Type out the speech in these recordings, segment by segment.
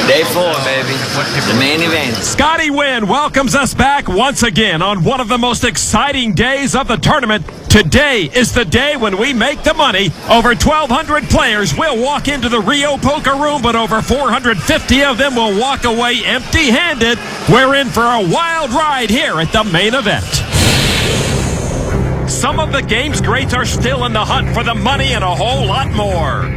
Day 4, baby. The main event. Scotty Wynn welcomes us back once again on one of the most exciting days of the tournament. Today is the day when we make the money. Over 1,200 players will walk into the Rio Poker Room, but over 450 of them will walk away empty-handed. We're in for a wild ride here at the main event. Some of the game's greats are still in the hunt for the money and a whole lot more.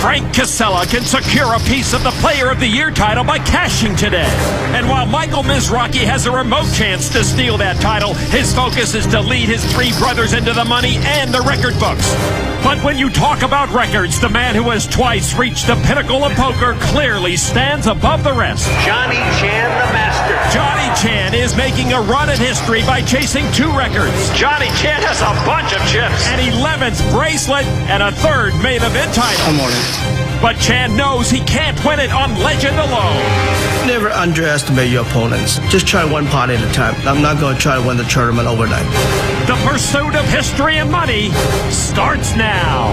Frank Casella can secure a piece of the Player of the Year title by cashing today. And while Michael Mizrachi has a remote chance to steal that title, his focus is to lead his three brothers into the money and the record books. But when you talk about records, the man who has twice reached the pinnacle of poker clearly stands above the rest. Johnny Chan, the master. Johnny Chan is making a run at history by chasing 2 records. Johnny Chan has a bunch of chips. An 11th bracelet and a 3rd main event title. Good morning. But Chan knows he can't win it on legend alone. Never underestimate your opponents. Just try one pot at a time. I'm not going to try to win the tournament overnight. The pursuit of history and money starts now.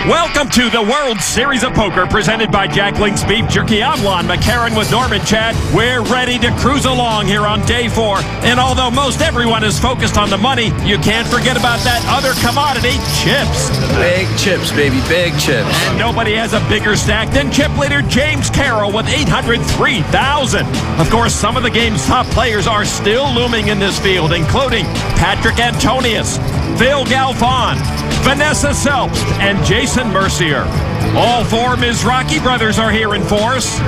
Welcome to the World Series of Poker, presented by Jack Link's Beef Jerky. I'm Lon McCarran with Norman Chad. We're ready to cruise along here on day 4. And although most everyone is focused on the money, you can't forget about that other commodity, chips. Big chips, baby, big chips. And nobody has a bigger stack than chip leader James Carroll with 803,000. Of course, some of the game's top players are still looming in this field, including Patrick Antonius, Phil Galfond, Vanessa Selbst, and Jason Mercier. All 4 Mizrachi brothers are here in force.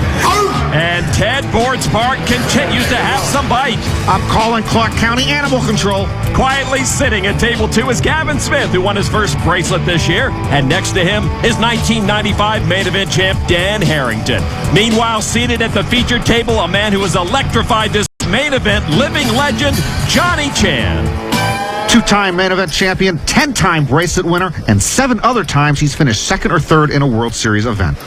And Ted Bordspark continues to have some bite. I'm calling Clark County Animal Control. Quietly sitting at table 2 is Gavin Smith, who won his first bracelet this year. And next to him is 1995 main event champ Dan Harrington. Meanwhile, seated at the featured table, a man who has electrified this main event, living legend, Johnny Chan. 2-time main event champion, 10-time bracelet winner, and 7 other times he's finished 2nd or 3rd in a World Series event.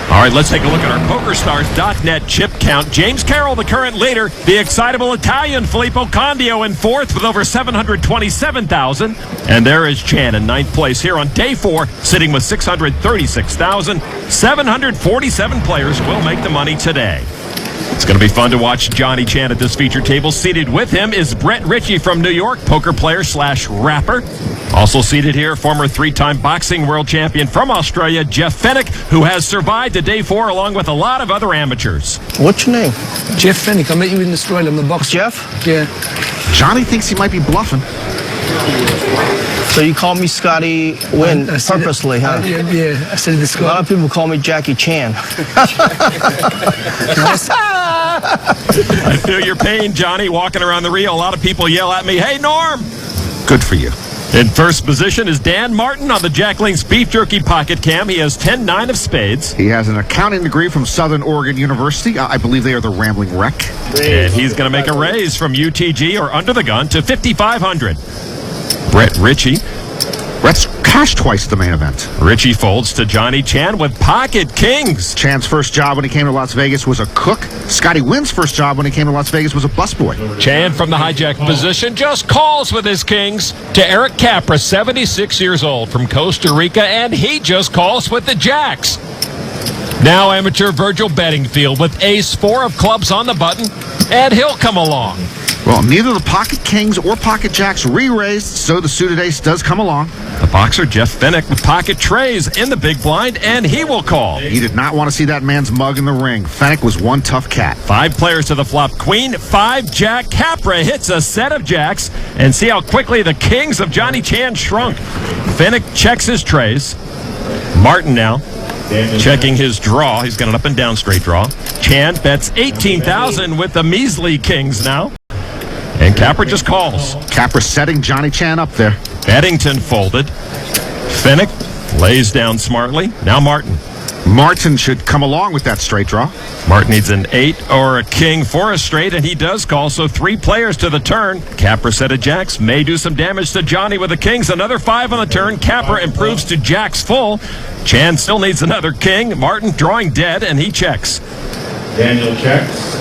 All right, let's take a look at our PokerStars.net chip count. James Carroll, the current leader. The excitable Italian Filippo Condio in 4th with over 727,000. And there is Chan in 9th place here on day 4, sitting with 636,000. 747 players will make the money today. It's going to be fun to watch Johnny Chan at this featured table. Seated with him is Brett Ritchie from New York, poker player / rapper. Also seated here, former 3-time boxing world champion from Australia, Jeff Fennick, who has survived to day 4 along with a lot of other amateurs. What's your name? Jeff Fennick. I met you in Australia. I'm the boxer. Jeff? Yeah. Johnny thinks he might be bluffing. So you call me Scotty Wynn purposely, huh? Yeah, I said this. A lot of people call me Jackie Chan. I feel your pain, Johnny. Walking around the Rio, a lot of people yell at me, "Hey, Norm!" Good for you. In first position is Dan Martin on the Jack Link's Beef Jerky Pocket Cam. He has 10-9 of spades. He has an accounting degree from Southern Oregon University. I believe they are the Rambling Wreck. And he's going to make a raise from UTG or Under the Gun to 5,500. Brett Ritchie. Brett's cashed twice at the main event. Ritchie folds to Johnny Chan with Pocket Kings. Chan's first job when he came to Las Vegas was a cook. Scotty Wynn's first job when he came to Las Vegas was a busboy. Chan from the hijack position just calls with his kings to Eric Capra, 76 years old from Costa Rica, and he just calls with the jacks. Now amateur Virgil Bedingfield with ace-4 of clubs on the button, and he'll come along. Well, neither the Pocket Kings or Pocket Jacks re-raised, so the suited ace does come along. The boxer Jeff Fennick with Pocket Trays in the big blind, and he will call. He did not want to see that man's mug in the ring. Fennick was one tough cat. 5 players to the flop. Queen, 5 Jack. Capra hits a set of jacks, and see how quickly the kings of Johnny Chan shrunk. Fennick checks his trays. Martin now checking his draw. He's got an up and down straight draw. Chan bets 18,000 with the measly kings now. And Capra just calls. Capra setting Johnny Chan up there. Eddington folded. Fennick lays down smartly. Now Martin. Martin should come along with that straight draw. Martin needs an 8 or a king for a straight, and he does call, so 3 players to the turn. Capper set of jacks may do some damage to Johnny with the kings. Another 5 on the turn. Capper improves to jacks full. Chan still needs another king. Martin drawing dead, and he checks. Daniel checks.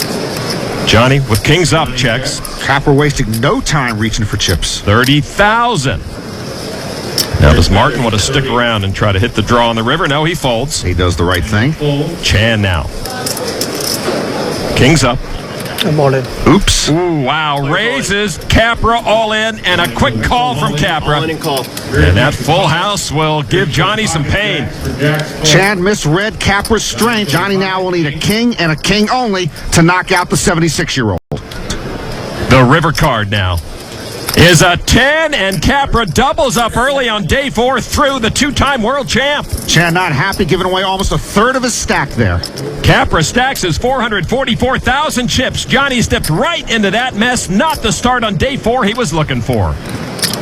Johnny with kings up checks. Capper wasting no time reaching for chips. 30,000. Now, does Martin want to stick around and try to hit the draw on the river? No, he folds. He does the right thing. Chan now. Kings up. I'm all in. Oops. Ooh, wow. Raises. Capra all in, and a quick call from Capra. And that full house will give Johnny some pain. Chan misread Capra's strength. Johnny now will need a king and a king only to knock out the 76-year-old. The river card now is a 10, and Capra doubles up early on day 4 through the 2-time world champ. Chan not happy, giving away almost a third of his stack there. Capra stacks his 444,000 chips. Johnny stepped right into that mess. Not the start on day 4 he was looking for.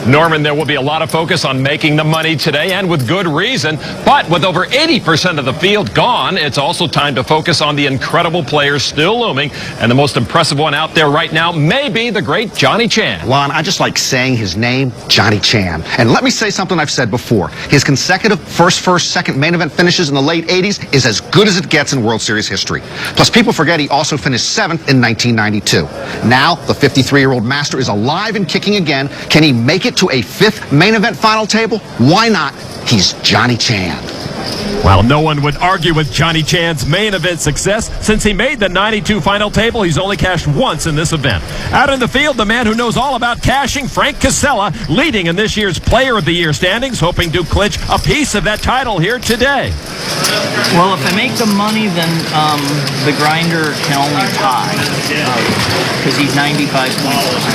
Norman, there will be a lot of focus on making the money today, and with good reason. But with over 80% of the field gone, it's also time to focus on the incredible players still looming. And the most impressive one out there right now may be the great Johnny Chan. Lon, I just like saying his name, Johnny Chan. And let me say something I've said before. His consecutive first, second main event finishes in the late 80s is as good as it gets in World Series history. Plus, people forget he also finished 7th in 1992. Now, the 53-year-old master is alive and kicking again. Can he make it to a 5th main event final table? Why not? He's Johnny Chan. Well, no one would argue with Johnny Chan's main event success. Since he made the 92 final table, he's only cashed once in this event. Out in the field, the man who knows all about cashing, Frank Casella, leading in this year's Player of the Year standings, hoping to clinch a piece of that title here today. Well, if I make the money, then the grinder can only tie because he's 95 points.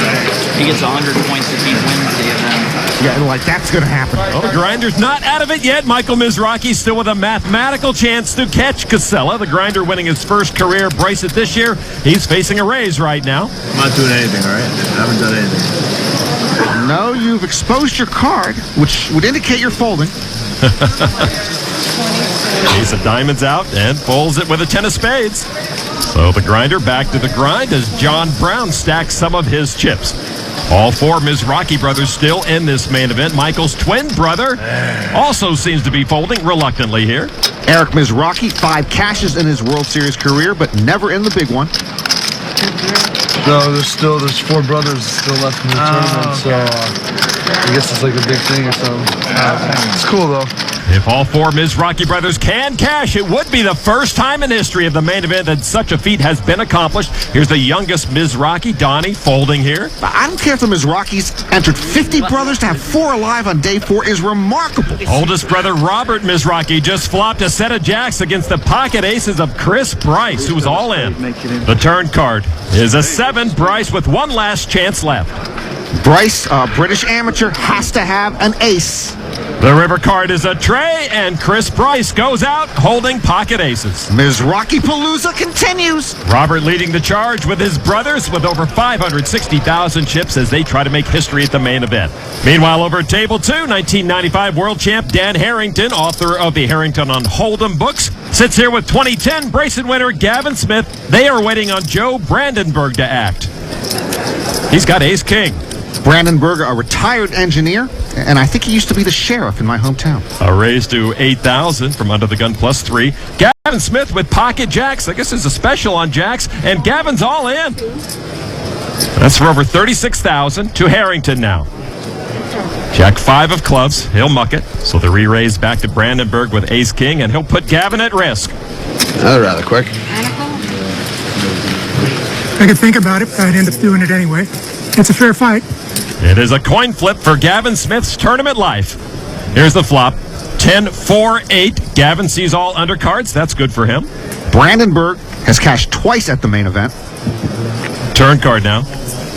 He gets 100 points if he wins the event. Yeah, like that's going to happen. Well, the grinder's not out of it yet. Michael Mizrachi still with a mathematical chance to catch Casella. The grinder winning his first career bracelet this year. He's facing a raise right now. I'm not doing anything, all right? I haven't done anything. No, you've exposed your card, which would indicate you're folding. Ace of diamonds out and folds it with a 10 of spades. So the grinder back to the grind as John Brown stacks some of his chips. All 4 Mizrachi brothers still in this main event. Michael's twin brother also seems to be folding reluctantly here. Eric Mizrachi, 5 cashes in his World Series career, but never in the big one. No, there's 4 brothers still left in the tournament, so I guess it's like a big thing or something. It's cool, though. If all 4 Mizrachi brothers can cash, it would be the first time in history of the main event that such a feat has been accomplished. Here's the youngest Mizrachi, Donnie, folding here. I don't care if the Mizrachis entered 50 brothers. To have 4 alive on day 4 is remarkable. Oldest brother Robert Mizrachi just flopped a set of jacks against the pocket aces of Chris Bryce, who's all in. The turn card is a 7. Bryce with one last chance left. Bryce, British amateur, has to have an ace. The river card is a tray, and Chris Bryce goes out holding pocket aces. Mizrachi Palooza continues. Robert leading the charge with his brothers with over 560,000 chips as they try to make history at the main event. Meanwhile, over at table 2, 1995 world champ Dan Harrington, author of the Harrington on Hold'em books, sits here with 2010 bracelet winner Gavin Smith. They are waiting on Joe Brandenburg to act. He's got ace-king. Brandenburg, a retired engineer, and I think he used to be the sheriff in my hometown. A raise to 8,000 from under the gun plus 3. Gavin Smith with pocket jacks. I guess there's a special on jacks, and Gavin's all in. That's for over 36,000 to Harrington now. Jack 5 of clubs. He'll muck it. So the re-raise back to Brandenburg with ace-king, and he'll put Gavin at risk. That was rather quick. I could think about it, but I'd end up doing it anyway. It's a fair fight. It is a coin flip for Gavin Smith's tournament life. Here's the flop. 10-4-8. Gavin sees all undercards. That's good for him. Brandenburg has cashed twice at the main event. Turn card now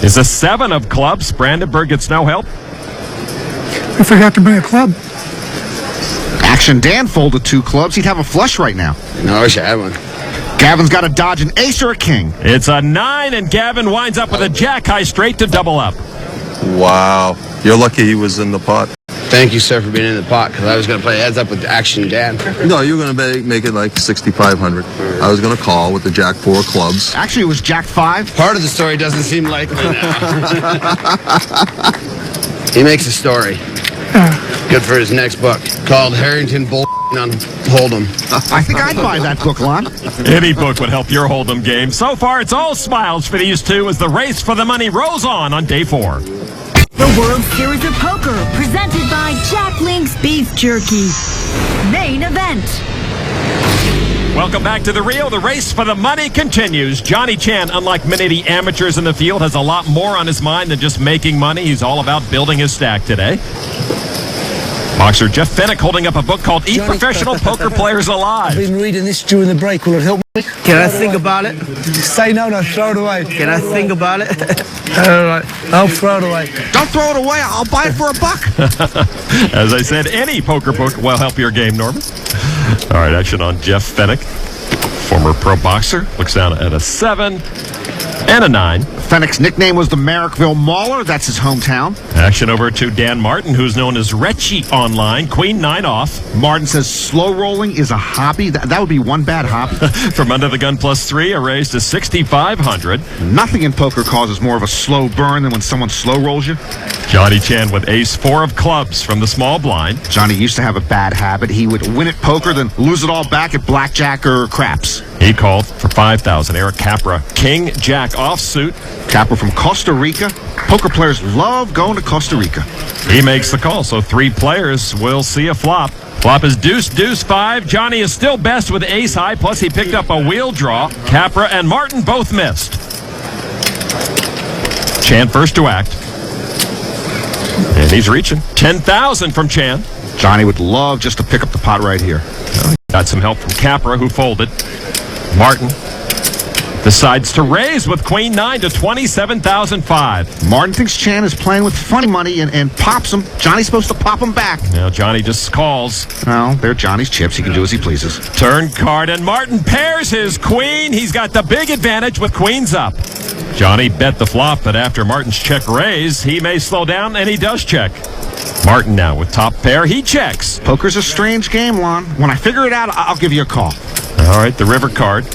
is a 7 of clubs. Brandenburg gets no help. I forgot to bring a club. Action Dan folded 2 clubs. He'd have a flush right now. No, I wish I had one. Gavin's got to dodge an ace or a king. It's a 9, and Gavin winds up with a jack high straight to double up. Wow. You're lucky he was in the pot. Thank you, sir, for being in the pot, because I was going to play heads up with Action Dad. No, you were going to make it like 6,500. I was going to call with the Jack 4 clubs. Actually, it was Jack 5. Part of the story doesn't seem likely now. He makes a story. Good for his next book, called Harrington Bull on Hold'em. I think I'd buy that book, Lon. Any book would help your Hold'em game. So far, it's all smiles for these two as the race for the money rolls on day 4. The World Series of Poker, presented by Jack Link's Beef Jerky. Main event. Welcome back to the Rio. The race for the money continues. Johnny Chan, unlike many of the amateurs in the field, has a lot more on his mind than just making money. He's all about building his stack today. Boxer Jeff Fennick holding up a book called Eat Professional Poker Players Alive. I've been reading this during the break. Will it help me? Can I think about it? Say no, throw it away. Can I think about it? All right, I'll throw it away. Don't throw it away. I'll buy it for $1. As I said, any poker book will help your game, Norman. All right, action on Jeff Fennick, former pro boxer. Looks down at a 7 and a 9. Fennick's nickname was the Merrickville Mauler. That's his hometown. Action over to Dan Martin, who's known as Retchie online. Queen 9 off. Martin says slow rolling is a hobby. That would be one bad hobby. From under the gun +3, a raise to 6,500. Nothing in poker causes more of a slow burn than when someone slow rolls you. Johnny Chan with ace 4 of clubs from the small blind. Johnny used to have a bad habit. He would win at poker, then lose it all back at blackjack or craps. He called for 5,000. Eric Capra, King Jack offsuit. Capra from Costa Rica. Poker players love going to Costa Rica. He makes the call, so 3 players will see a flop. Flop is deuce 5. Johnny is still best with ace high, plus he picked up a wheel draw. Capra and Martin both missed. Chan first to act. And he's reaching 10,000 from Chan. Johnny would love just to pick up the pot right here. Got some help from Capra, who folded. Martin decides to raise with Queen 9 to 27,005. Martin thinks Chan is playing with funny money and pops him. Johnny's supposed to pop him back. Now Johnny just calls. Well, they're Johnny's chips. He can do as he pleases. Turn card, and Martin pairs his queen. He's got the big advantage with queens up. Johnny bet the flop, but after Martin's check raise, he may slow down, and he does check. Martin now with top pair. He checks. Poker's a strange game, Lon. When I figure it out, I'll give you a call. All right, the river card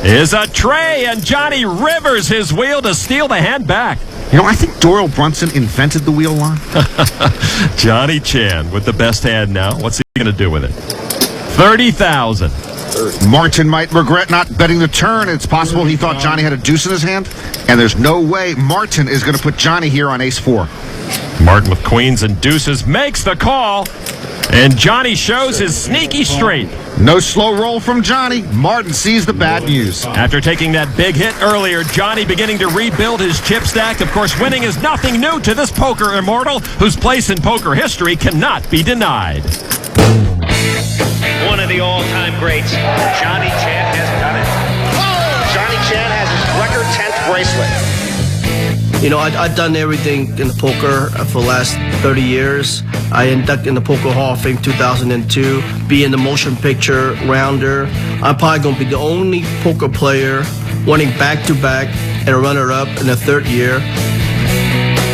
is a tray, and Johnny rivers his wheel to steal the hand back. You know, I think Doyle Brunson invented the wheel, Lon. Johnny Chan with the best hand now. What's he going to do with it? 30,000. Martin might regret not betting the turn. It's possible he thought Johnny had a deuce in his hand, and there's no way Martin is going to put Johnny here on ace 4. Martin with queens and deuces makes the call, and Johnny shows his sneaky straight. No slow roll from Johnny. Martin sees the bad news. After taking that big hit earlier, Johnny beginning to rebuild his chip stack. Of course, winning is nothing new to this poker immortal, whose place in poker history cannot be denied. One of the all-time greats, Johnny Chan has done it. Johnny Chan has his record 10th bracelet. You know, I've done everything in the poker for the last 30 years. I inducted in the Poker Hall of Fame 2002, be in the motion picture rounder. I'm probably going to be the only poker player winning back-to-back and a runner-up in the 3rd year.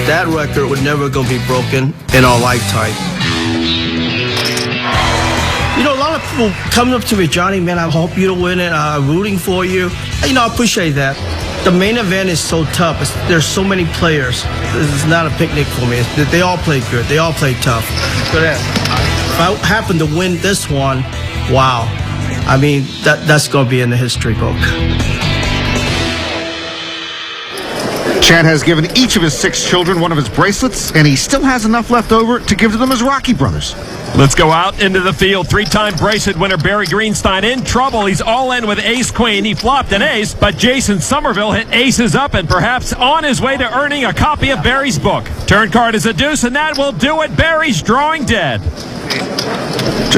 That record would never going to be broken in our lifetime. You know, a lot of people come up to me, Johnny, man, I hope you don't win it. I'm rooting for you. You know, I appreciate that. The main event is so tough. There's so many players. This is not a picnic for me. They all play good. They all play tough. But if I happen to win this one, wow. I mean, that's going to be in the history book. Chan has given each of his 6 children one of his bracelets, and he still has enough left over to give to them as Rocky brothers. Let's go out into the field. 3-time bracelet winner Barry Greenstein in trouble. He's all in with ace-queen. He flopped an ace, but Jason Somerville hit aces up and perhaps on his way to earning a copy of Barry's book. Turn card is a deuce, and that will do it. Barry's drawing dead.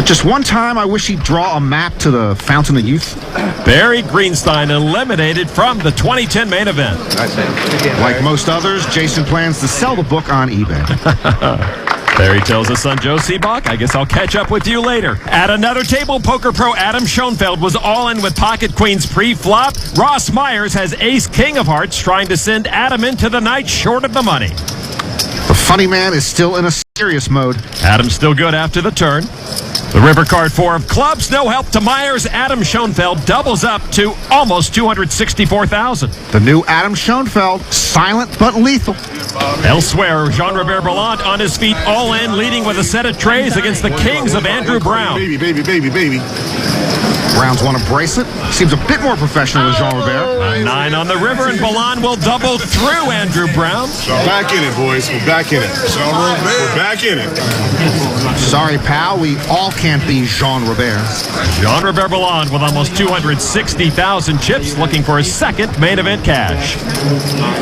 Just one time, I wish he'd draw a map to the Fountain of Youth. Barry Greenstein eliminated from the 2010 main event. Like most others, Jason plans to sell the book on eBay. Barry tells his son Joe Seabach, I guess I'll catch up with you later. At another table, poker pro Adam Schoenfeld was all in with pocket queens pre-flop. Ross Myers has ace-king of hearts, trying to send Adam into the night short of the money. The funny man is still in a serious mode. Adam's still good after the turn. The river card 4 of clubs, no help to Myers. Adam Schoenfeld doubles up to almost 264,000. The new Adam Schoenfeld, silent but lethal. Elsewhere, Jean-Robert Ballant on his feet, all in, leading with a set of trays against the Kings of Andrew Brown. Baby. Brown's won a bracelet. Seems a bit more professional than Jean-Robert. A 9 on the river, and Ballant will double through Andrew Brown. Back in it, boys. We're back in it. We're back in it. Sorry, pal. We all can't be Jean-Robert. Jean-Robert Ballant with almost 260,000 chips, looking for his second main event cash.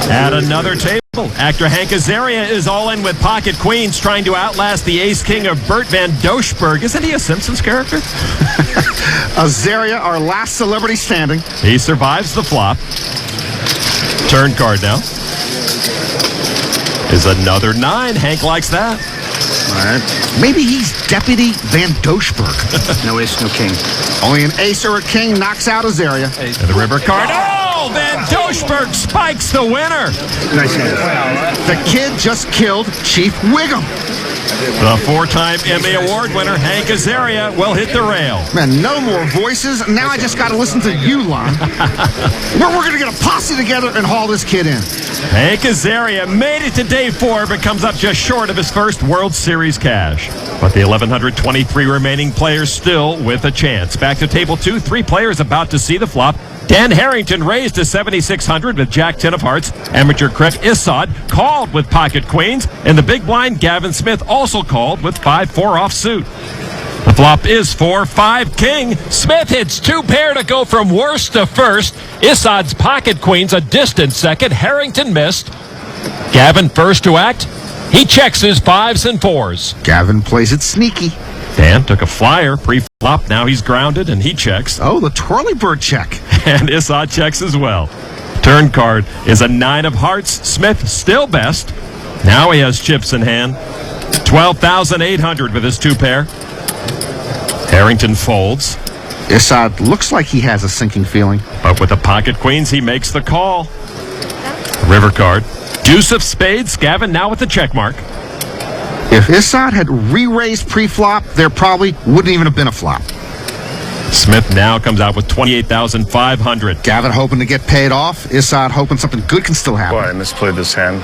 At another table, actor Hank Azaria is all in with pocket queens, trying to outlast the ace-king of Bert Van Doesburg. Isn't he a Simpsons character? Azaria, our last celebrity standing. He survives the flop. Turn card now is another 9. Hank likes that. All right. Maybe he's Deputy Van Doesburg. No ace, no king. Only an ace or a king knocks out Azaria. And the river card. Oh, Van Doesburg spikes the winner. Nice hand. The kid just killed Chief Wiggum. The 4-time Emmy Award winner, Hank Azaria, will hit the rail. Man, no more voices. Now I just got to listen to you, Lon. We're going to get a posse together and haul this kid in. Hank Azaria made it to day 4, but comes up just short of his first World Series cash. But the 1,123 remaining players still with a chance. Back to table 2, 3 players about to see the flop. Dan Harrington raised to 7,600 with Jack 10 of hearts. Amateur Craig Issod called with pocket queens. And the big blind Gavin Smith also called with 5-4 offsuit. The flop is 4-5 king. Smith hits 2 pair to go from worst to first. Issod's pocket queens a distant second. Harrington missed. Gavin first to act. He checks his 5s and 4s. Gavin plays it sneaky. Dan took a flyer pre-flop. Now he's grounded and he checks. Oh, the twirly bird check. And Issod checks as well. Turn card is a 9 of hearts. Smith still best. Now he has chips in hand. 12,800 with his 2 pair. Harrington folds. Issod looks like he has a sinking feeling. But with the pocket queens, he makes the call. River card. Deuce of spades. Gavin now with the check mark. If Issod had re-raised pre-flop, there probably wouldn't even have been a flop. Smith now comes out with 28,500. Gavin hoping to get paid off. Issod hoping something good can still happen. Boy, I misplayed this hand.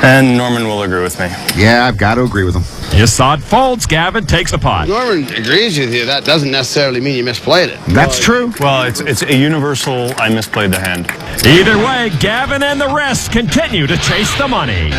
And Norman will agree with me. Yeah, I've got to agree with him. Issod folds. Gavin takes the pot. Norman agrees with you. That doesn't necessarily mean you misplayed it. That's true. Well, it's a universal I misplayed the hand. Either way, Gavin and the rest continue to chase the money.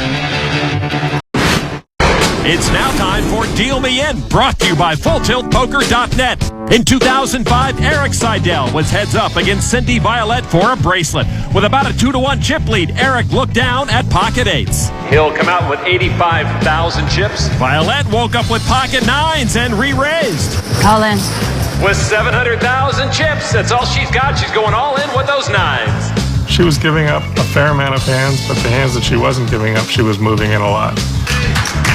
It's now time for Deal Me In, brought to you by FullTiltPoker.net. In 2005, Eric Seidel was heads up against Cindy Violette for a bracelet. With about a 2-1 chip lead, Eric looked down at pocket 8s. He'll come out with 85,000 chips. Violette woke up with pocket 9s and re-raised. Call in. With 700,000 chips, that's all she's got. She's going all in with those 9s. She was giving up a fair amount of hands, but the hands that she wasn't giving up, she was moving in a lot.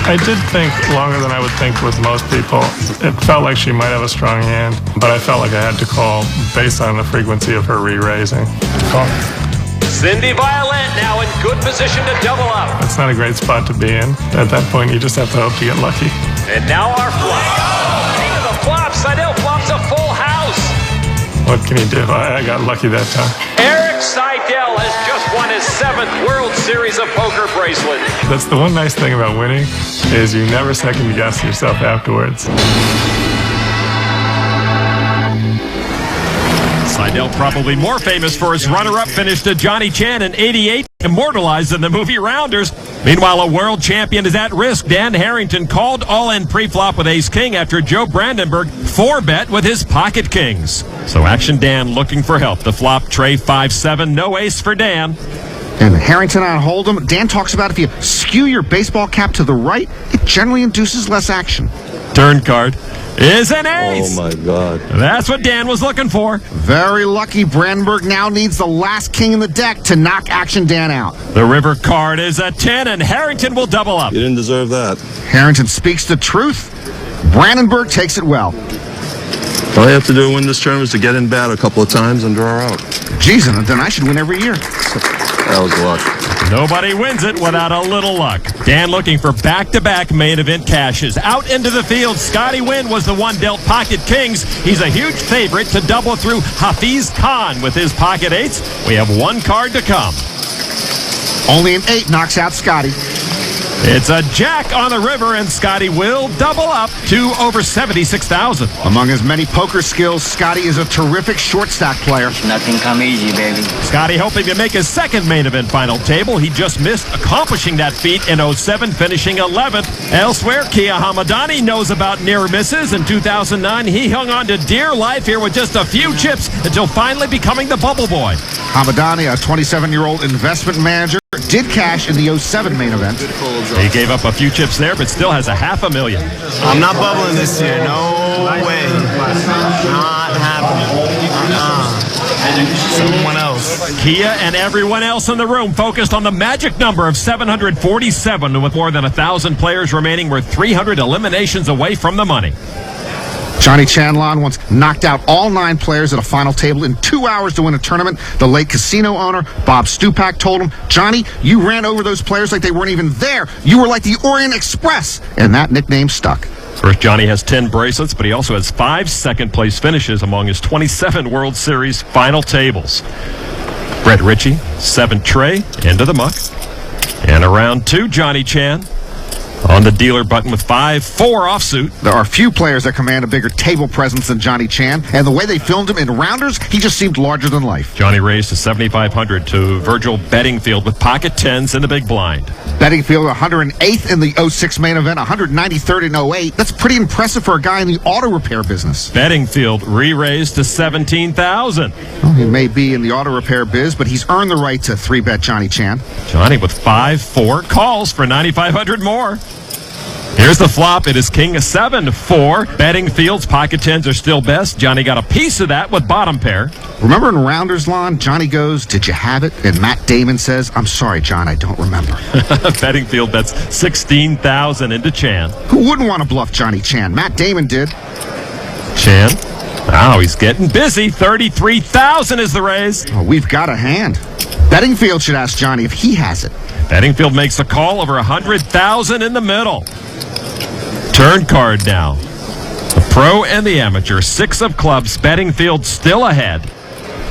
I did think longer than I would think with most people. It felt like she might have a strong hand, but I felt like I had to call based on the frequency of her re-raising. Call. Cindy Violette now in good position to double up. That's not a great spot to be in. At that point, you just have to hope to get lucky. And now our flop. King of the flop, Seidel flops a full house. What can you do? I got lucky that time. Eric Seidel has just won his 7th World Series of Poker bracelet. That's the one nice thing about winning, is you never second guess yourself afterwards. Seidel probably more famous for his runner-up finish to Johnny Chan in '88, immortalized in the movie Rounders. Meanwhile, a world champion is at risk. Dan Harrington called all-in pre-flop with ace-king after Joe Brandenburg 4-bet with his pocket kings. So Action Dan looking for help. The flop tray 5-7, no ace for Dan. And Harrington on Hold'em. Dan talks about if you skew your baseball cap to the right, it generally induces less action. Turn card is an ace. Oh, my God. That's what Dan was looking for. Very lucky. Brandenburg now needs the last king in the deck to knock Action Dan out. The river card is a 10, and Harrington will double up. You didn't deserve that. Harrington speaks the truth. Brandenburg takes it well. All you have to do to win this tournament is to get in bad a couple of times and draw out. Geez, and then I should win every year. That was luck. Nobody wins it without a little luck. Dan looking for back-to-back main event cashes. Out into the field, Scotty Wynn was the one dealt pocket kings. He's a huge favorite to double through Hafiz Khan with his pocket eights. We have one card to come. Only an 8 knocks out Scotty. It's a jack on the river, and Scotty will double up to over 76,000. Among his many poker skills, Scotty is a terrific short stack player. Nothing come easy, baby. Scotty hoping to make his second main event final table. He just missed accomplishing that feat in 07, finishing 11th. Elsewhere, Kia Hamadani knows about near misses. In 2009, he hung on to dear life here with just a few chips until finally becoming the bubble boy. Hamadani, a 27-year-old investment manager, did cash in the 07 main event. He gave up a few chips there, but still has $500,000. I'm not bubbling this year. No way. Not happening. Someone else. Kia and everyone else in the room focused on the magic number of 747. With more than 1,000 players remaining, we're 300 eliminations away from the money. Johnny Chanlon once knocked out all 9 players at a final table in 2 hours to win a tournament. The late casino owner, Bob Stupak, told him, "Johnny, you ran over those players like they weren't even there. You were like the Orient Express." And that nickname stuck. First, Johnny has 10 bracelets, but he also has 5 second-place finishes among his 27 World Series final tables. Brett Ritchie, 7 tray, into the muck. And around 2, Johnny Chan on the dealer button with 5-4 offsuit. There are few players that command a bigger table presence than Johnny Chan, and the way they filmed him in rounders, he just seemed larger than life. Johnny raised to 7,500 to Virgil Bedingfield with pocket 10s in the big blind. Bedingfield 108th in the 06 main event, 193rd in 08. That's pretty impressive for a guy in the auto repair business. Bedingfield re-raised to 17,000. Well, he may be in the auto repair biz, but he's earned the right to 3-bet Johnny Chan. Johnny with 5-4 calls for 9,500 more. Here's the flop. It is king 7-4. Bedingfield's pocket 10s are still best. Johnny got a piece of that with bottom pair. Remember in Rounders Lawn, Johnny goes, "Did you have it?" And Matt Damon says, "I'm sorry, John, I don't remember." Bedingfield bets 16,000 into Chan. Who wouldn't want to bluff Johnny Chan? Matt Damon did. Chan. Wow, he's getting busy. 33,000 is the raise. Oh, we've got a hand. Bedingfield should ask Johnny if he has it. Bedingfield makes a call over 100,000 in the middle. Turn card now. The pro and the amateur. 6 of clubs. Bedingfield still ahead.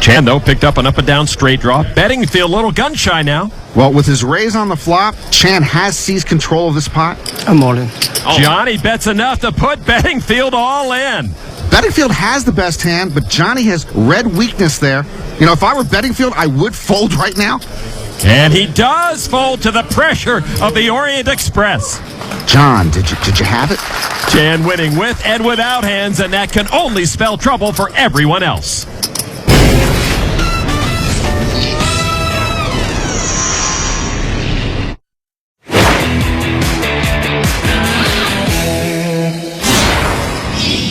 Chan, though, picked up an up and down straight draw. Bedingfield a little gun shy now. Well, with his raise on the flop, Chan has seized control of this pot. I'm all in. Johnny bets enough to put Bedingfield all in. Bedingfield has the best hand, but Johnny has red weakness there. You know, if I were Bedingfield, I would fold right now. And he does fold to the pressure of the Orient Express. John, did you have it? Chan winning with and without hands, and that can only spell trouble for everyone else.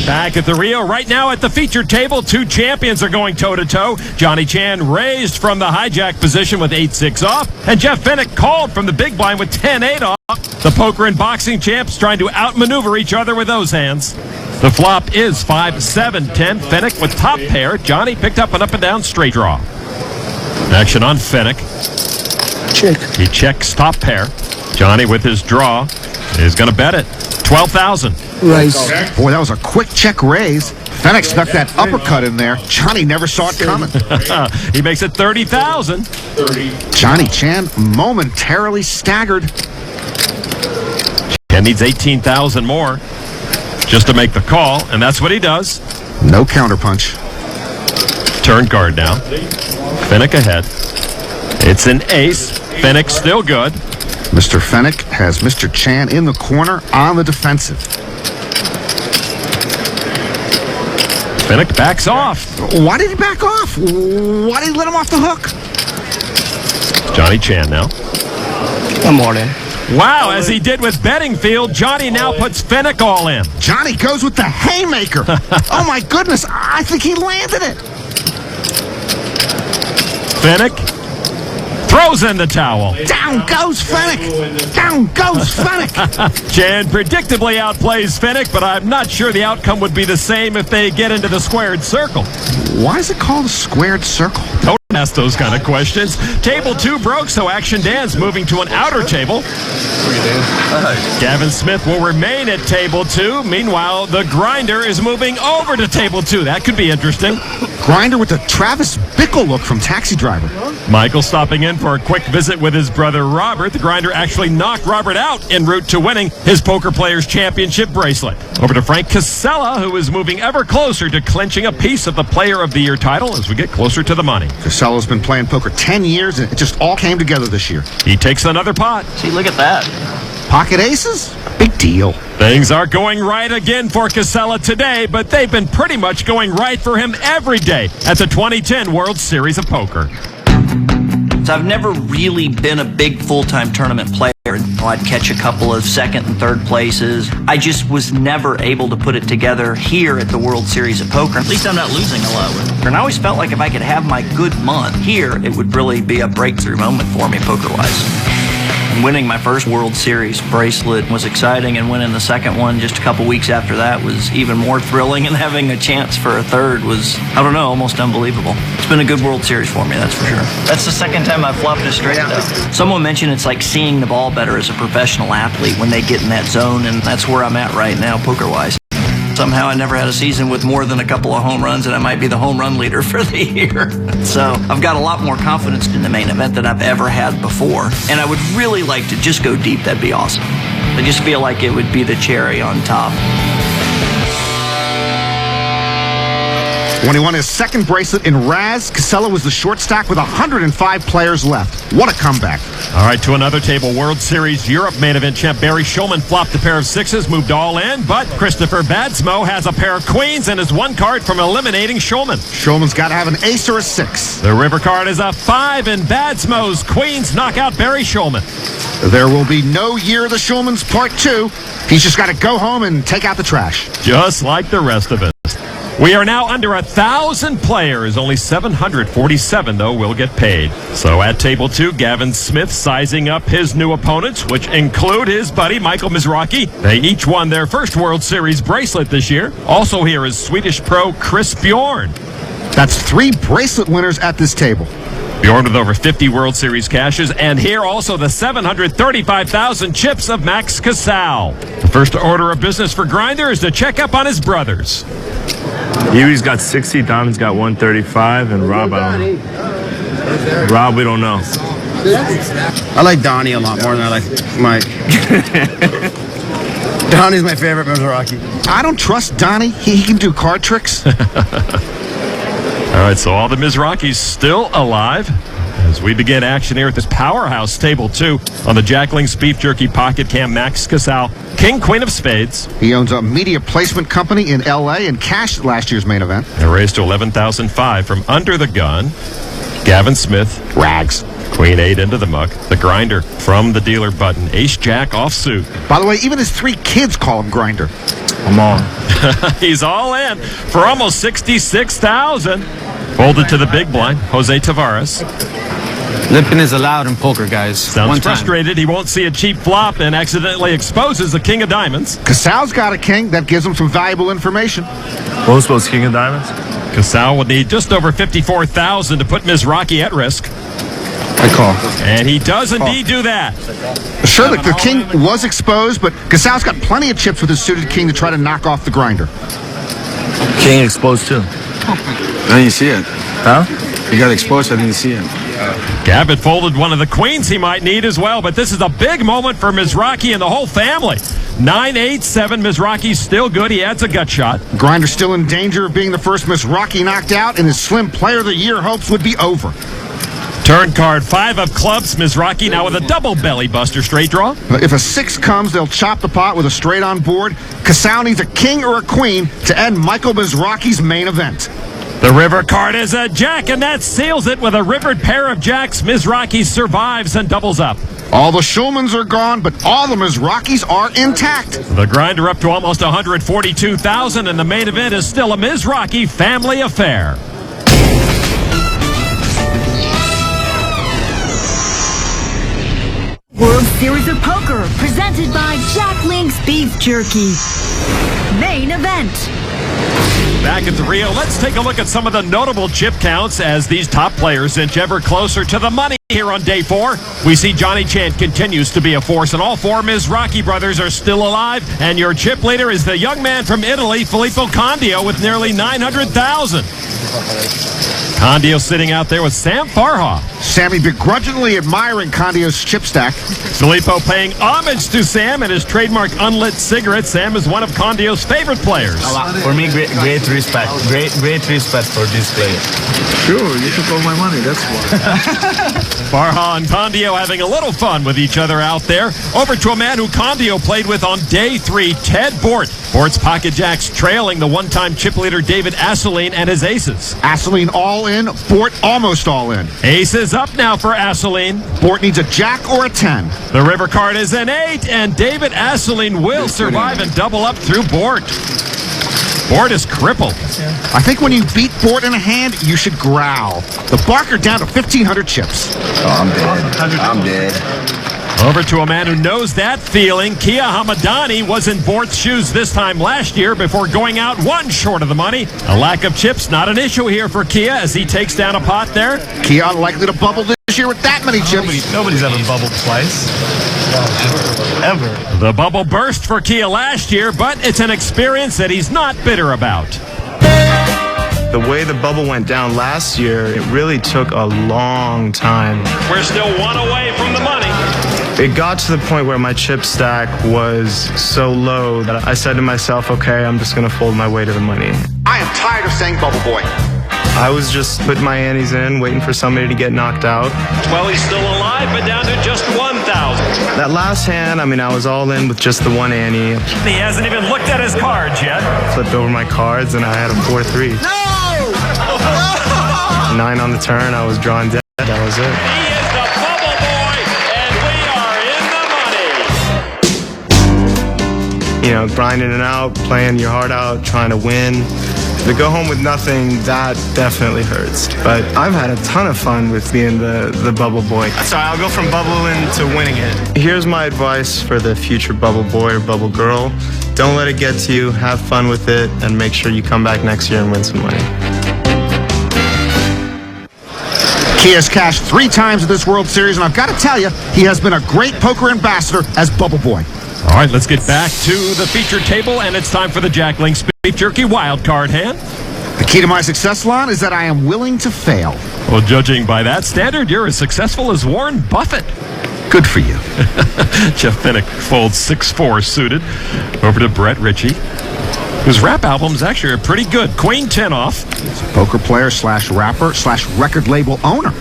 Back at the Rio, right now at the featured table, 2 champions are going toe-to-toe. Johnny Chan raised from the hijack position with 8-6 off, and Jeff Fennick called from the big blind with 10-8 off. The poker and boxing champs trying to outmaneuver each other with those hands. The flop is 5-7-10. Fennick with top pair. Johnny picked up an up and down straight draw. Action on Fennick. Check. He checks top pair. Johnny with his draw is going to bet it. 12,000. Raise. Boy, that was a quick check raise. Fennick snuck that uppercut in there. Johnny never saw it coming. He makes it 30,000. Johnny Chan momentarily staggered. Chan needs 18,000 more just to make the call, and that's what he does. No counterpunch. Turn card now. Fennick ahead. It's an ace. Fennick still good. Mr. Fennick has Mr. Chan in the corner on the defensive. Fennick backs off. Why did he back off? Why did he let him off the hook? Johnny Chan now. I'm all in. Wow, as he did with Bedingfield, Johnny now puts Fennick all in. Johnny goes with the haymaker. Oh my goodness, I think he landed it. Fennick throws in the towel. Down goes Fennick. Down goes Fennick. Chan predictably outplays Fennick, but I'm not sure the outcome would be the same if they get into the squared circle. Why is it called a squared circle? Don't ask those kind of questions. Table 2 broke, so Action Dan's moving to an outer table. Gavin Smith will remain at table 2. Meanwhile, the Grinder is moving over to table 2. That could be interesting. Grinder with the Travis Bickle look from Taxi Driver. Michael stopping in for a quick visit with his brother Robert. The Grinder actually knocked Robert out en route to winning his Poker Players Championship bracelet. Over to Frank Casella, who is moving ever closer to clinching a piece of the Player of the Year title as we get closer to the money. Casella's been playing poker 10 years, and it just all came together this year. He takes another pot. See, look at that. Pocket aces? Big deal. Things are going right again for Casella today, but they've been pretty much going right for him every day at the 2010 World Series of Poker. So I've never really been a big full-time tournament player. I'd catch a couple of second and third places. I just was never able to put it together here at the World Series of Poker. At least I'm not losing a lot with it. And I always felt like if I could have my good month here, it would really be a breakthrough moment for me poker-wise. Winning my first World Series bracelet was exciting, and winning the second one just a couple weeks after that was even more thrilling, and having a chance for a third was, I don't know, almost unbelievable. It's been a good World Series for me, that's for sure. That's the second time I've flopped a straight though. Someone mentioned it's like seeing the ball better as a professional athlete when they get in that zone, and that's where I'm at right now poker-wise. Somehow I never had a season with more than a couple of home runs, and I might be the home run leader for the year. So I've got a lot more confidence in the main event than I've ever had before. And I would really like to just go deep. That'd be awesome. I just feel like it would be the cherry on top. When he won his second bracelet in Raz, Casella was the short stack with 105 players left. What a comeback. All right, to another table. World Series Europe main event champ Barry Shulman flopped a pair of sixes, moved all in, but Christopher Badsmo has a pair of queens and is one card from eliminating Shulman. Shulman's got to have an ace or a six. The river card is a 5, and Badsmo's queens knock out Barry Shulman. There will be no Year of the Shulmans Part 2. He's just got to go home and take out the trash. Just like the rest of us. We are now under 1,000 players. Only 747, though, will get paid. So at table 2, Gavin Smith sizing up his new opponents, which include his buddy Michael Mizrachi. They each won their first World Series bracelet this year. Also here is Swedish pro Chris Bjorn. That's 3 bracelet winners at this table. Bjorn with over 50 World Series cashes, and here also the 735,000 chips of Max Casal. The first order of business for Grinder is to check up on his brothers. Huey's got 60, Don's got 135, and Rob, I don't know. Rob, we don't know. I like Donnie a lot more than I like Mike. Donnie's my favorite Mizrachi. I don't trust Donnie. He can do card tricks. All right, so all the Mizrachis still alive as we begin action here at this powerhouse table 2 on the Jack Link's Beef Jerky Pocket Cam Max Casal, King, Queen of Spades. He owns a media placement company in L.A. and cashed last year's main event. And raised to $11,005 from under the gun. Gavin Smith, rags. Queen 8 into the muck. The Grinder from the dealer button. Ace-Jack offsuit. By the way, even his 3 kids call him Grinder. I'm on. He's all in for almost $66,000. Folded to the big blind, Jose Tavares. Limping is allowed in poker, guys. Sounds frustrated. He won't see a cheap flop and accidentally exposes the king of diamonds. Casal's got a king. That gives him some valuable information. What was king of diamonds? Casal would need just over $54,000 to put Mizrachi at risk. I call. And he does indeed do that. Sure, the king was exposed, but Casal's got plenty of chips with his suited king to try to knock off the Grinder. King exposed too. I didn't see it. Huh? You got exposed, I didn't see it. Gavin folded one of the queens he might need as well, but this is a big moment for Mizrachi and the whole family. 9-8-7, Mizrachi's still good. He adds a gut shot. Grinder's still in danger of being the first Mizrachi knocked out, and his slim Player of the Year hopes would be over. Turn card 5 of clubs. Mizrachi now with a double belly buster straight draw. If a 6 comes, they'll chop the pot with a straight on board. Casal needs a king or a queen to end Michael Mizrachi's main event. The river card is a jack, and that seals it with a rivered pair of jacks. Mizrachi survives and doubles up. All the Shulmans are gone, but all the Mizrachis are intact. The Grinder up to almost $142,000, and the main event is still a Mizrachi family affair. World Series of Poker, presented by Jack Link's Beef Jerky. Main event. Back at the Rio, let's take a look at some of the notable chip counts as these top players inch ever closer to the money here on day 4. We see Johnny Chan continues to be a force, and all 4 Mizrachi brothers are still alive. And your chip leader is the young man from Italy, Filippo Candio, with nearly 900,000. Candio sitting out there with Sam Farha. Sammy begrudgingly admiring Condio's chip stack. Filippo paying homage to Sam and his trademark unlit cigarette. Sam is one of Condio's favorite players. For me, great respect. Great respect for this player. Sure, you took all my money, that's why. Farha and Candio having a little fun with each other out there. Over to a man who Candio played with on day 3, Ted Bort. Bort's pocket jacks trailing the one-time chip leader David Asseline and his aces. Asseline all in, Bort almost all in. Aces up now for Asseline. Bort needs a jack or a 10. The river card is an 8, and David Asseline will survive and double up through Bort. Bort is crippled. I think when you beat Bort in a hand, you should growl. The Barker down to 1,500 chips. Oh, I'm dead. I'm dead. Over to a man who knows that feeling. Kia Hamadani was in Bort's shoes this time last year before going out 1 short of the money. A lack of chips, not an issue here for Kia as he takes down a pot there. Kia unlikely to bubble this year with that many chips. Nobody's ever bubbled twice. Ever. The bubble burst for Kia last year, but it's an experience that he's not bitter about. The way the bubble went down last year, it really took a long time. We're still 1 away from the money. It got to the point where my chip stack was so low that I said to myself, okay, I'm just going to fold my way to the money. I am tired of saying bubble boy. I was just putting my antes in, waiting for somebody to get knocked out. Well, he's still alive, but down to just 1,000. That last hand, I mean, I was all in with just the one ante. He hasn't even looked at his cards yet. Flipped over my cards, and I had a 4-3. No! 9 on the turn, I was drawing dead. That was it. He is the bubble boy, and we are in the money. You know, grinding it out, playing your heart out, trying to win. To go home with nothing, that definitely hurts. But I've had a ton of fun with being the bubble boy. Sorry, I'll go from bubbling to winning it. Here's my advice for the future bubble boy or bubble girl. Don't let it get to you, have fun with it, and make sure you come back next year and win some money. Kia's cashed 3 times at this World Series, and I've got to tell you, he has been a great poker ambassador as Bubble Boy. All right, let's get back to the feature table, and it's time for the Jack Link's Beef Jerky wild card hand. The key to my success, Lon, is that I am willing to fail. Well, judging by that standard, you're as successful as Warren Buffett. Good for you. Jeff Finnick folds 6-4 suited over to Brett Ritchie, whose rap albums actually are pretty good. Queen 10 off. He's a poker player / rapper / record label owner.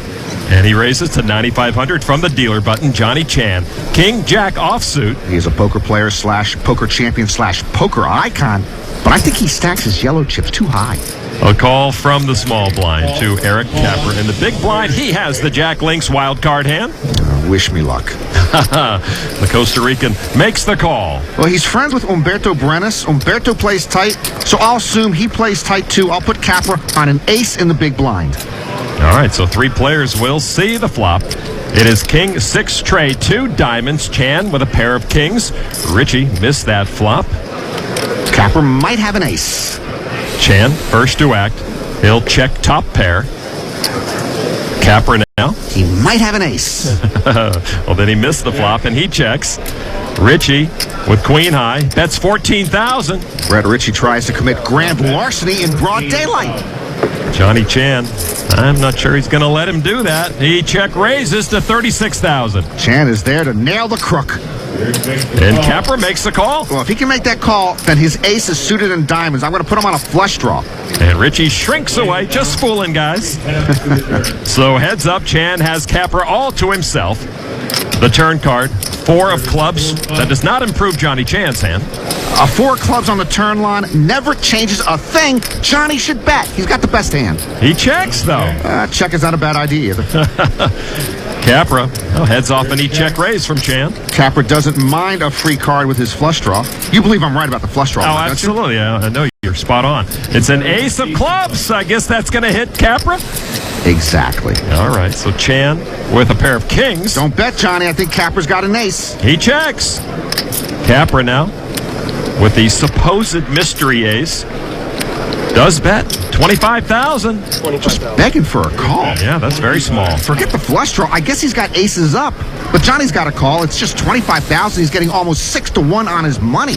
And he raises to 9,500 from the dealer button, Johnny Chan. King Jack offsuit. He is a poker player / poker champion / poker icon, but I think he stacks his yellow chips too high. A call from the small blind to Eric Capper. In the big blind, he has the Jack Link's wild card hand. Wish me luck. The Costa Rican makes the call. Well, he's friends with Umberto Brenes. Umberto plays tight, so I'll assume he plays tight too. I'll put Capra on an ace in the big blind. All right, so 3 players will see the flop. It is King 6 tray, 2 diamonds. Chan with a pair of kings. Richie missed that flop. Capra might have an ace. Chan, first to act. He'll check top pair. Capra now. He might have an ace. Well, then he missed the flop, and he checks. Richie with queen high. Bets 14,000. Brett Ritchie tries to commit grand larceny in broad daylight. Johnny Chan, I'm not sure he's going to let him do that. He check raises to 36,000. Chan is there to nail the crook. And Capra makes the call. Well, if he can make that call, then his ace is suited in diamonds. I'm going to put him on a flush draw. And Richie shrinks away, just fooling, guys. So heads up, Chan has Capra all to himself. The turn card, 4 of clubs. That does not improve Johnny Chan's hand. 4 clubs on the turn line never changes a thing. Johnny should bet. He's got the best hand. He checks, though. Check is not a bad idea either. Capra heads off and he check raise from Chan. Capra doesn't mind a free card with his flush draw. You believe I'm right about the flush draw? Oh, absolutely. Yeah, I know you're spot on. It's an ace of clubs. I guess that's going to hit Capra. Exactly. All right, so Chan with a pair of kings. Don't bet, Johnny. I think Capra's got an ace. He checks. Capra now with the supposed mystery ace. Does bet 25,000. Just begging for a call. Yeah, that's very small. Forget the flush draw. I guess he's got aces up. But Johnny's got a call. It's just 25,000. He's getting almost 6-1 on his money.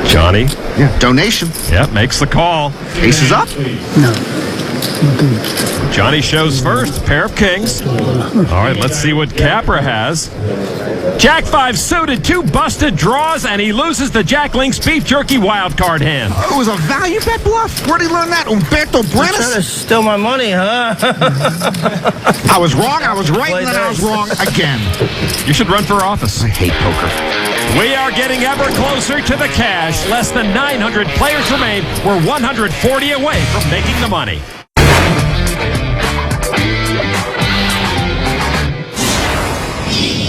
Johnny. Yeah, donation. Yeah, makes the call. Aces up? No. Johnny shows first, pair of kings. All right, let's see what Capra has. Jack 5 suited, 2 busted draws, and he loses the Jack Link's beef jerky wild card hand. Oh, it was a value bet bluff. Where'd he learn that? Umberto Trying to Brenes? steal my money, huh? I was wrong, I was right, and then I was wrong again. You should run for office. I hate poker. We are getting ever closer to the cash. Less than 900 players remain. We're 140 away from making the money.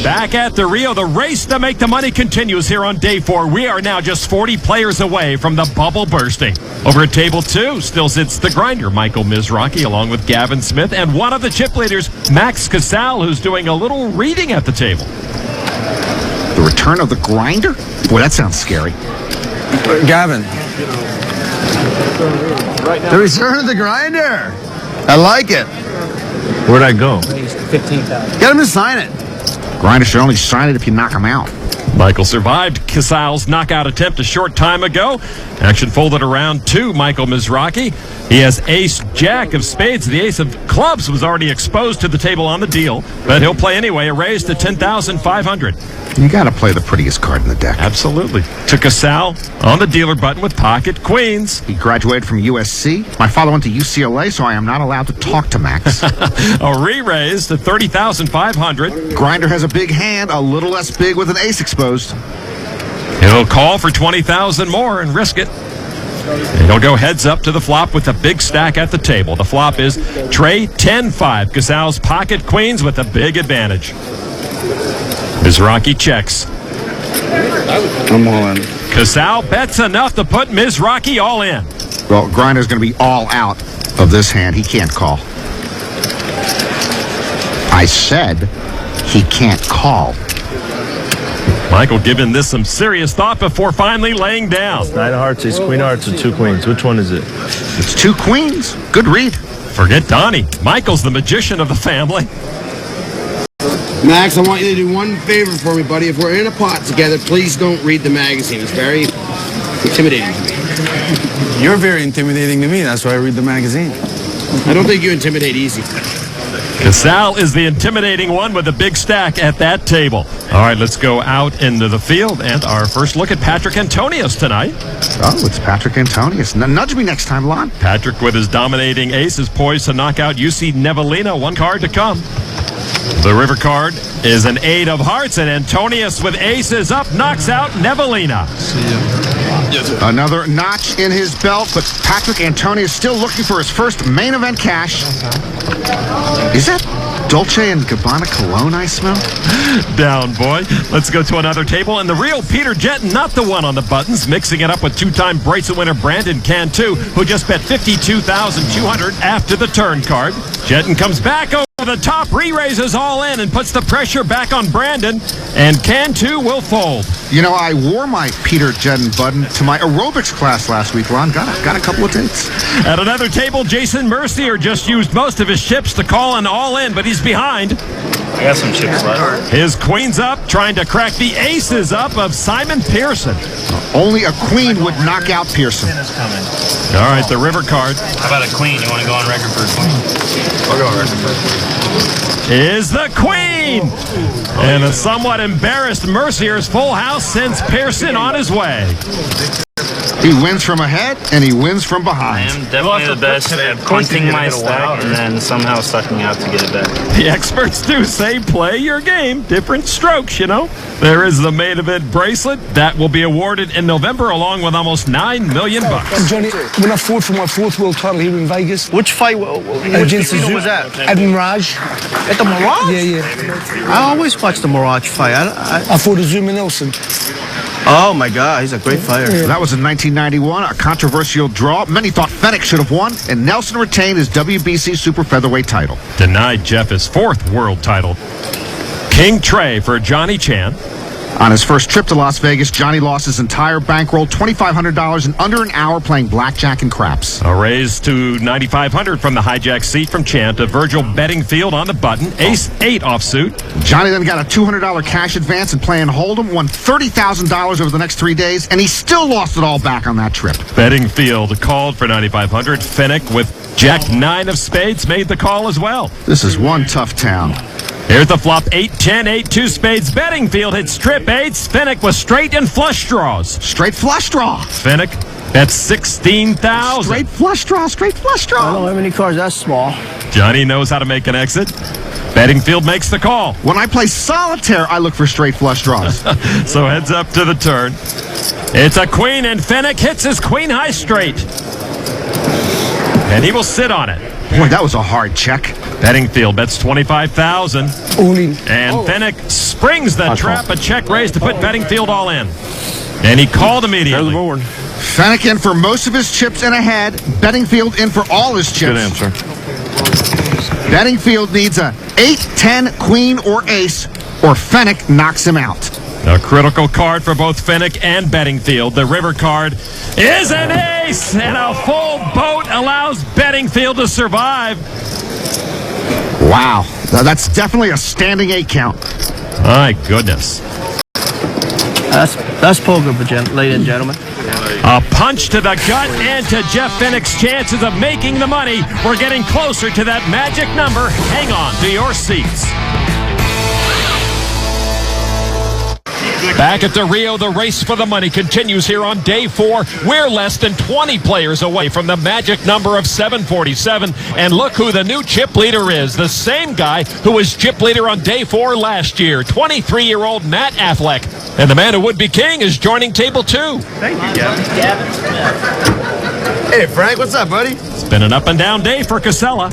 Back at the Rio, the race to make the money continues here on day 4. We are now just 40 players away from the bubble bursting. Over at table 2 still sits the grinder, Michael Mizrachi, along with Gavin Smith, and one of the chip leaders, Max Casal, who's doing a little reading at the table. The return of the grinder? Boy, that sounds scary. Gavin. The return of the grinder. I like it. Where'd I go? Get him to sign it. Grinder should only sign it if you knock him out. Michael survived Casal's knockout attempt a short time ago. Action folded around to Michael Mizrachi. He has ace-jack of spades. The ace of clubs was already exposed to the table on the deal, but he'll play anyway, a raise to 10,500. You got to play the prettiest card in the deck. Absolutely. To Casal on the dealer button with pocket queens. He graduated from USC. My father went to UCLA, so I am not allowed to talk to Max. A re-raise to 30,500. Grinder has a big hand, a little less big with an ace exposed. He'll call for 20,000 more and risk it. And he'll go heads up to the flop with a big stack at the table. The flop is Trey 10-5. Casal's pocket queens with a big advantage. Mizrachi checks. I'm all in. Casal bets enough to put Mizrachi all in. Well, Grinder's going to be all out of this hand. He can't call. I said he can't call. Michael giving this some serious thought before finally laying down. It's 9 of hearts, ace queen hearts, or 2 queens. Which one is it? It's 2 queens. Good read. Forget Donnie. Michael's the magician of the family. Max, I want you to do one favor for me, buddy. If we're in a pot together, please don't read the magazine. It's very intimidating to me. You're very intimidating to me. That's why I read the magazine. I don't think you intimidate easy. Casal is the intimidating one with a big stack at that table. All right, let's go out into the field and our first look at Patrick Antonius tonight. Oh, it's Patrick Antonius. Nudge me next time, Lon. Patrick with his dominating ace is poised to knock out UC Nevellina. One card to come. The river card is an 8 of hearts, and Antonius with aces up knocks out Nevellina. Another notch in his belt, but Patrick Antonius still looking for his first main event cash. Is that Dolce & Gabbana cologne I smell? Down, boy. Let's go to another table. And the real Peter Jetton, not the one on the buttons, mixing it up with 2-time bracelet winner Brandon Cantu, who just bet $52,200 after the turn card. Jetton comes back over the top, re-raises all in, and puts the pressure back on Brandon, and Cantu will fold. You know, I wore my Peter Jetton button to my aerobics class last week, Ron. Got a couple of dates. At another table, Jason Mercier just used most of his chips to call an all-in, but he's behind. I got some chips left. His queen's up, trying to crack the aces up of Simon Pearson. Only a queen would knock out Pearson. All right, the river card. How about a queen? You want to go on record for a queen? I'll go on record for a queen. Is the queen. And a somewhat embarrassed Mercier's full house sends Pearson on his way. He wins from ahead, and he wins from behind. I am definitely the best at punting my stack and then somehow sucking out to get it back. The experts do say play your game. Different strokes, you know. There is the main event bracelet. That will be awarded in November along with almost $9 million. Johnny, when I fought for my 4th world title here in Vegas. Which fight? Which fight was that? At Mirage. At the Mirage? Yeah. I always watch the Mirage fight. I fought Azuma Nelson. Oh my God, he's a great fighter. That was in 1991, a controversial draw. Many thought Fenech should have won, and Nelson retained his WBC super featherweight title. Denied Jeff his 4th world title. King Trey for Johnny Chan. On his first trip to Las Vegas, Johnny lost his entire bankroll, $2,500 in under an hour playing blackjack and craps. A raise to $9,500 from the hijack seat from Chan to Virgil Bedingfield on the button. Ace-8 offsuit. Johnny then got a $200 cash advance and playing Hold'em, won $30,000 over the next 3 days, and he still lost it all back on that trip. Bedingfield called for $9,500. Fennick with Jack-9 of spades made the call as well. This is one tough town. Here's the flop, 8-10, 8-2 spades. Bedingfield hits strip eights. Fennick with straight and flush draws. Straight flush draw. Fennick at $16,000. Straight flush draw, straight flush draw. I don't have any cards that small. Johnny knows how to make an exit. Bedingfield makes the call. When I play solitaire, I look for straight flush draws. So heads up to the turn. It's a queen, and Fennick hits his queen high straight. And he will sit on it. Boy, that was a hard check. Bedingfield bets $25,000. And Fennick springs the trap, a check raise to put Bedingfield all in. And he called immediately. Fennick in for most of his chips and ahead. Bedingfield in for all his chips. Good answer. Bedingfield needs a 8, 10, queen, or ace, or Fennick knocks him out. A critical card for both Fennick and Bedingfield. The river card is an ace, and a full boat allows Bedingfield to survive. Wow, that's definitely a standing 8 count. My goodness. That's poker, ladies and gentlemen. A punch to the gut and to Jeff Fennick's chances of making the money. We're getting closer to that magic number. Hang on to your seats. Back at the Rio, the race for the money continues here on day 4. We're less than 20 players away from the magic number of 747. And look who the new chip leader is. The same guy who was chip leader on day 4 last year. 23-year-old Matt Affleck. And the man who would be king is joining table 2. Thank you, Gavin. Hey, Frank, what's up, buddy? It's been an up and down day for Casella.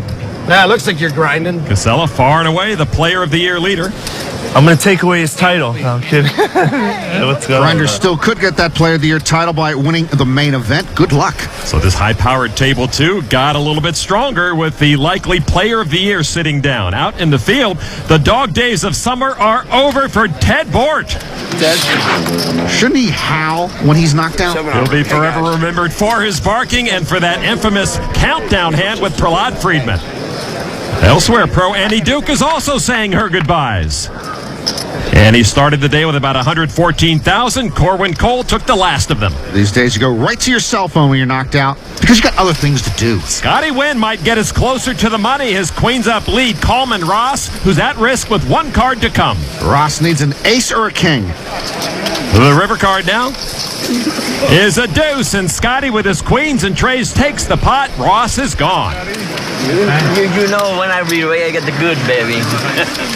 Nah, looks like you're grinding. Casella far and away the player of the year leader. I'm going to take away his title. No, I'm kidding. What's going on? Grinder still could get that Player of the Year title by winning the main event. Good luck. So this high-powered table 2 got a little bit stronger with the likely Player of the Year sitting down. Out in the field, the dog days of summer are over for Ted Bort. Shouldn't he howl when he's knocked out? He'll be forever remembered for his barking and for that infamous countdown hand with Prahlad Friedman. Elsewhere, pro Annie Duke is also saying her goodbyes. And he started the day with about 114,000. Corwin Cole took the last of them. These days, you go right to your cell phone when you're knocked out because you got other things to do. Scotty Wynn might get us closer to the money. His queens up lead, Coleman Ross, who's at risk with one card to come. Ross needs an ace or a king. The river card now is a deuce, and Scotty with his queens and trays takes the pot. Ross is gone. You know when I read away, I get the good, baby.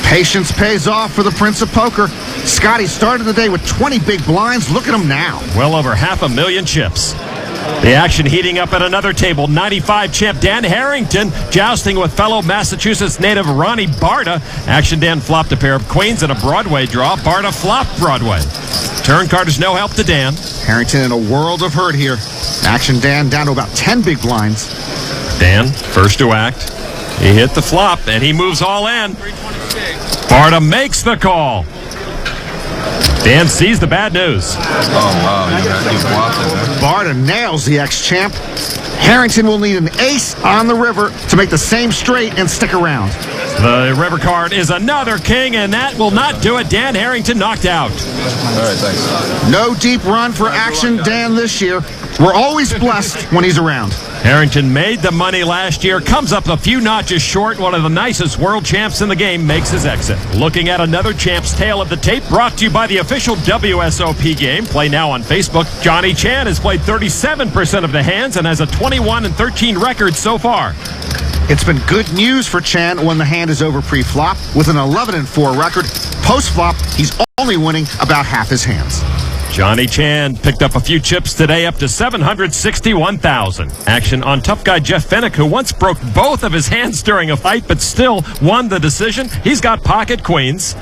Patience pays off for the Prince of Poker. Scotty started the day with 20 big blinds. Look at him now. Well over 500,000 chips. The action heating up at another table. 95 champ Dan Harrington jousting with fellow Massachusetts native Ronnie Barta. Action Dan flopped a pair of queens and a Broadway draw. Barta flopped Broadway. Turn card is no help to Dan. Harrington in a world of hurt here. Action Dan down to about 10 big blinds. Dan, first to act. He hit the flop, and he moves all in. Barta makes the call. Dan sees the bad news. Oh, wow. You flopped it. Barta nails the ex-champ. Harrington will need an ace on the river to make the same straight and stick around. The river card is another king, and that will not do it. Dan Harrington knocked out. All right, thanks. No deep run for Action Dan this year. We're always blessed when he's around. Harrington made the money last year, comes up a few notches short. One of the nicest world champs in the game makes his exit. Looking at another champ's tale of the tape, brought to you by the official WSOP game. Play now on Facebook. Johnny Chan has played 37% of the hands and has a 21-13 record so far. It's been good news for Chan when the hand is over pre-flop. With an 11-4 record, post-flop, he's only winning about half his hands. Johnny Chan picked up a few chips today, up to 761,000. Action on tough guy Jeff Fennick, who once broke both of his hands during a fight, but still won the decision. He's got pocket queens.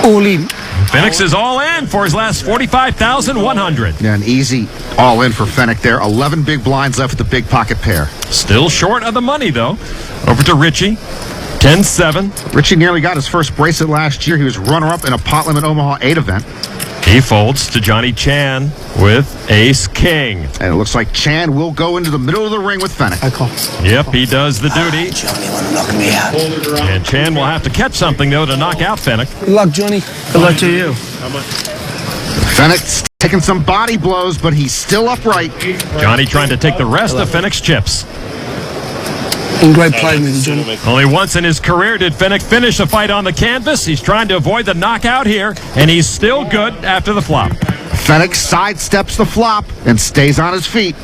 All in. Fennick is all in for his last 45,100. Yeah, an easy all in for Fennick there. 11 big blinds left with the big pocket pair. Still short of the money, though. Over to Richie. 10-7. Richie nearly got his first bracelet last year. He was runner-up in a pot limit Omaha 8 event. He folds to Johnny Chan with ace-king. And it looks like Chan will go into the middle of the ring with Fenech. I call. Yep, he does the duty. Johnny, want to knock me out. And Chan will have to catch something, though, to knock out Fenech. Good luck, Johnny. Good luck to you. Fenech's taking some body blows, but he's still upright. Johnny trying to take the rest of Fenech's chips. Great play, Mr. Johnny. Only once in his career did Fenech finish a fight on the canvas. He's trying to avoid the knockout here, and he's still good after the flop. Fenech sidesteps the flop and stays on his feet.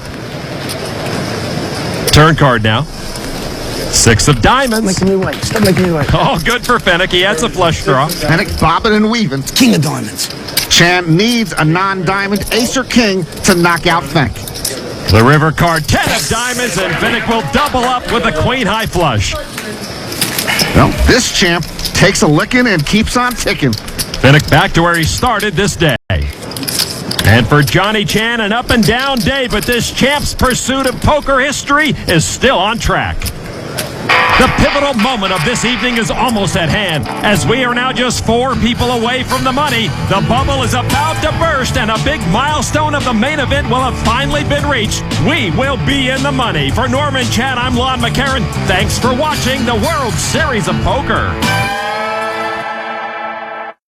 Turn card now. 6 of diamonds. Making me wait. Stop making me wait. Oh, good for Fenech. He has a flush draw. Fenech bobbing and weaving. King of diamonds. Chan needs a non-diamond ace or king to knock out Fenech. The river card, 10 of diamonds, and Fenech will double up with a queen high flush. Well, this champ takes a licking and keeps on ticking. Fenech back to where he started this day. And for Johnny Chan, an up and down day, but this champ's pursuit of poker history is still on track. The pivotal moment of this evening is almost at hand. As we are now just 4 people away from the money, the bubble is about to burst and a big milestone of the main event will have finally been reached. We will be in the money. For Norman Chan, I'm Lon McCarran. Thanks for watching the World Series of Poker.